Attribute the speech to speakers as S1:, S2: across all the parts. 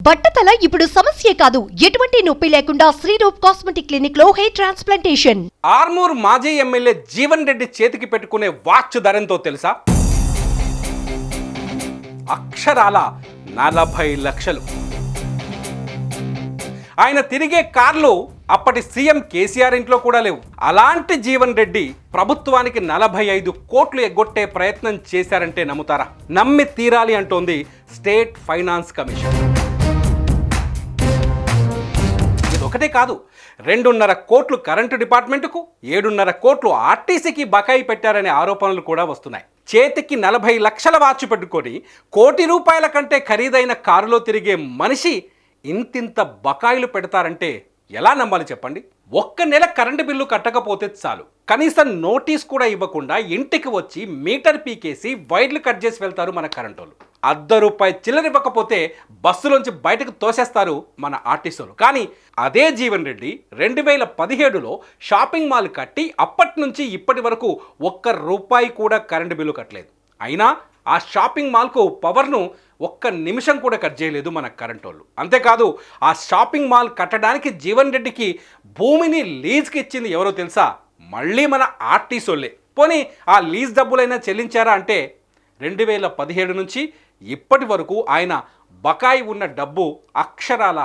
S1: బట్టతల ఇప్పుడు సమస్యే కాదు. ఎటువంటి నొప్పి లేకుండా శ్రీరూప్ కాస్మెటిక్ క్లినిక్ లో హెయిర్ ట్రాన్స్ప్లాంటేషన్.
S2: ఆర్మూర్ మాజీ ఎమ్మెల్యే జీవన్ రెడ్డి చేతికి పెట్టుకునే వాచ్ ధరెంతో తెలుసా? అక్షరాల 40 లక్షలు. ఆయన తిరిగే కార్లు అప్పటి సీఎం కేసీఆర్ ఇంట్లో కూడా లేవు. అలాంటి జీవన్ రెడ్డి ప్రభుత్వానికి 45 కోట్లు ఎగ్గొట్టే ప్రయత్నం చేశారంటే నమ్ముతారా? నమ్మి తీరాలి అంటోంది స్టేట్ ఫైనాన్స్ కమిషన్. ఒకటే కాదు, 2.5 కోట్లు కరెంటు డిపార్ట్మెంటుకు, 7.5 కోట్లు ఆర్టీసీకి బకాయి పెట్టారనే ఆరోపణలు కూడా వస్తున్నాయి. చేతికి 40 లక్షల వాచ్ పెట్టుకొని ₹1 కోటి కంటే ఖరీదైన కారులో తిరిగే మనిషి ఇంతింత బకాయిలు పెడతారంటే ఎలా నమ్మాలి చెప్పండి? ఒక్క నెల కరెంటు బిల్లు కట్టకపోతే చాలు, కనీసం నోటీస్ కూడా ఇవ్వకుండా ఇంటికి వచ్చి మీటర్ పీకేసి వైర్లు కట్ చేసి వెళ్తారు మన కరెంటు వాళ్ళు. ₹1 చిల్లర ఇవ్వకపోతే బస్సులోంచి బయటకు తోసేస్తారు మన ఆర్టీసీలు. కానీ అదే జీవన్ రెడ్డి 2017లో షాపింగ్ మాల్ కట్టి అప్పటి నుంచి ఇప్పటి వరకు ₹1 కూడా కరెంటు బిల్లు కట్టలేదు. అయినా ఆ షాపింగ్ మాల్కు పవర్ను ఒక్క నిమిషం కూడా కట్ చేయలేదు మన కరెంట్ వాళ్ళు. అంతేకాదు, ఆ షాపింగ్ మాల్ కట్టడానికి జీవన్ రెడ్డికి భూమిని లీజ్కి ఇచ్చింది ఎవరో తెలుసా? మళ్ళీ మన ఆర్టీసీ వాళ్ళే. పోనీ ఆ లీజ్ డబ్బులైనా చెల్లించారా అంటే 2017 నుంచి ఇప్పటి వరకు ఆయన బకాయి ఉన్న డబ్బు అక్షరాల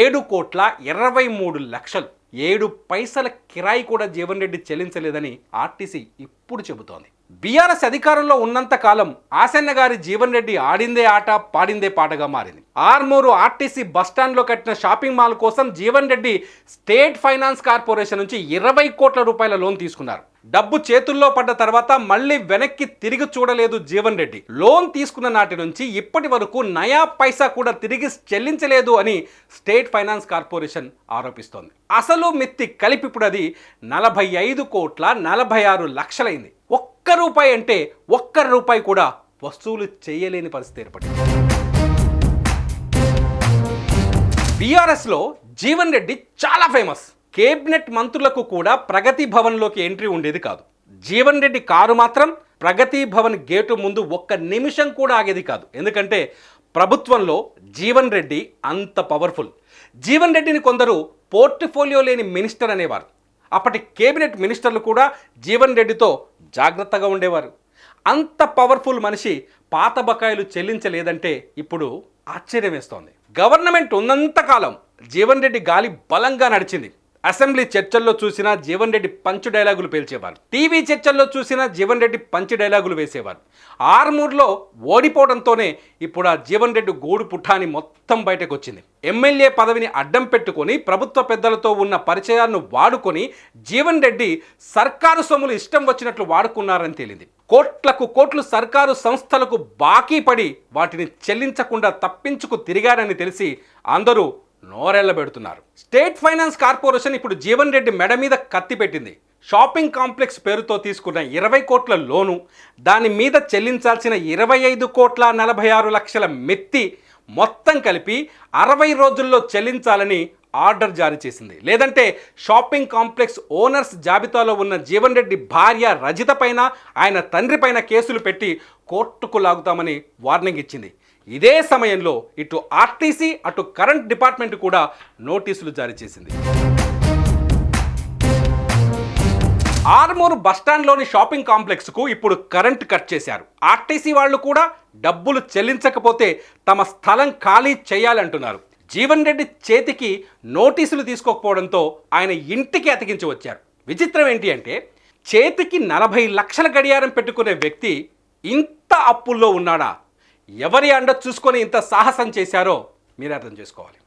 S2: ₹7,23,00,000. 7 పైసల కిరాయి కూడా జీవన్ రెడ్డి చెల్లించలేదని ఆర్టీసీ ఇప్పుడు చెబుతోంది. బీఆర్ఎస్ అధికారంలో ఉన్నంత కాలం ఆసన్న గారి జీవన్ రెడ్డి ఆడిందే ఆట పాడిందే పాటగా మారింది. ఆర్మూరు ఆర్టీసీ బస్టాండ్లో కట్టిన షాపింగ్ మాల్ కోసం Jeevan Reddy state finance corporation నుంచి ₹20 కోట్ల లోన్ తీసుకున్నారు. డబ్బు చేతుల్లో పడ్డ తర్వాత మళ్ళీ వెనక్కి తిరిగి చూడలేదు జీవన్ రెడ్డి. లోన్ తీసుకున్న నాటి నుంచి ఇప్పటి వరకు నయా పైసా కూడా తిరిగి చెల్లించలేదు అని స్టేట్ ఫైనాన్స్ కార్పొరేషన్ ఆరోపిస్తోంది. అసలు మిత్తి కలిపి ఇప్పుడు అది ₹45,46,00,000 ₹1 అంటే ₹1 కూడా వసూలు చేయలేని పరిస్థితి ఏర్పడింది. బీఆర్ఎస్లో జీవన్ రెడ్డి చాలా ఫేమస్. కేబినెట్ మంత్రులకు కూడా ప్రగతి భవన్లోకి ఎంట్రీ ఉండేది కాదు. జీవన్ రెడ్డి కారు మాత్రం ప్రగతి భవన్ గేటు ముందు ఒక్క నిమిషం కూడా ఆగేది కాదు. ఎందుకంటే ప్రభుత్వంలో జీవన్ రెడ్డి అంత పవర్ఫుల్. జీవన్ రెడ్డిని కొందరు పోర్ట్ఫోలియో లేని మినిస్టర్ అనేవారు. అప్పటి కేబినెట్ మినిస్టర్లు కూడా జీవన్ రెడ్డితో జాగ్రత్తగా ఉండేవారు. అంత పవర్ఫుల్ మనిషి పాత బకాయిలు చెల్లించలేదంటే ఇప్పుడు ఆశ్చర్యం వేస్తోంది. గవర్నమెంట్ ఉన్నంతకాలం జీవన్ రెడ్డి గాలి బలంగా నడిచింది. అసెంబ్లీ చర్చల్లో చూసినా జీవన్ రెడ్డి పంచ్ డైలాగులు పేల్చేవారు. టీవీ చర్చల్లో చూసినా జీవన్ రెడ్డి పంచ్ డైలాగులు వేసేవారు. ఆర్మూర్లో ఓడిపోవడంతోనే ఇప్పుడు ఆ జీవన్ రెడ్డి గూడు పుఠాని మొత్తం బయటకు వచ్చింది. ఎమ్మెల్యే పదవిని అడ్డం పెట్టుకొని ప్రభుత్వ పెద్దలతో ఉన్న పరిచయాలను వాడుకొని జీవన్ రెడ్డి సర్కారు సొమ్ములు ఇష్టం వచ్చినట్లు వాడుకున్నారని తేలింది. కోట్లకు కోట్లు సర్కారు సంస్థలకు బాకీ పడి వాటిని చెల్లించకుండా తప్పించుకు తిరిగారని తెలిసి అందరూ నోరెళ్లబెడుతున్నారు. స్టేట్ ఫైనాన్స్ కార్పొరేషన్ ఇప్పుడు జీవన్ రెడ్డి మెడ మీద కత్తి పెట్టింది. షాపింగ్ కాంప్లెక్స్ పేరుతో తీసుకున్న 20 కోట్ల లోను, దాని మీద చెల్లించాల్సిన ₹25,46,00,000 మెత్తి మొత్తం కలిపి 60 రోజుల్లో చెల్లించాలని ఆర్డర్ జారీ చేసింది. లేదంటే షాపింగ్ కాంప్లెక్స్ ఓనర్స్ జాబితాలో ఉన్న జీవన్ రెడ్డి భార్య రజిత పైన, ఆయన తండ్రి పైన కేసులు పెట్టి కోర్టుకు లాగుతామని వార్నింగ్ ఇచ్చింది. ఇదే సమయంలో ఇటు ఆర్టీసీ అటు కరెంట్ డిపార్ట్మెంట్ కూడా నోటీసులు జారీ చేసింది. ఆర్మూరు బస్టాండ్లోని షాపింగ్ కాంప్లెక్స్కు ఇప్పుడు కరెంట్ కట్ చేశారు. ఆర్టీసీ వాళ్ళు కూడా డబ్బులు చెల్లించకపోతే తమ స్థలం ఖాళీ చేయాలంటున్నారు. జీవన్ రెడ్డి చేతికి నోటీసులు తీసుకోకపోవడంతో ఆయన ఇంటికి అతికించి వచ్చారు. విచిత్రం ఏంటి అంటే చేతికి 40 లక్షల గడియారం పెట్టుకునే వ్యక్తి ఇంత అప్పుల్లో ఉన్నాడా? ఎవరి అండ చూసుకొని ఇంత సాహసం చేశారో మీరు అర్థం చేసుకోవాలి.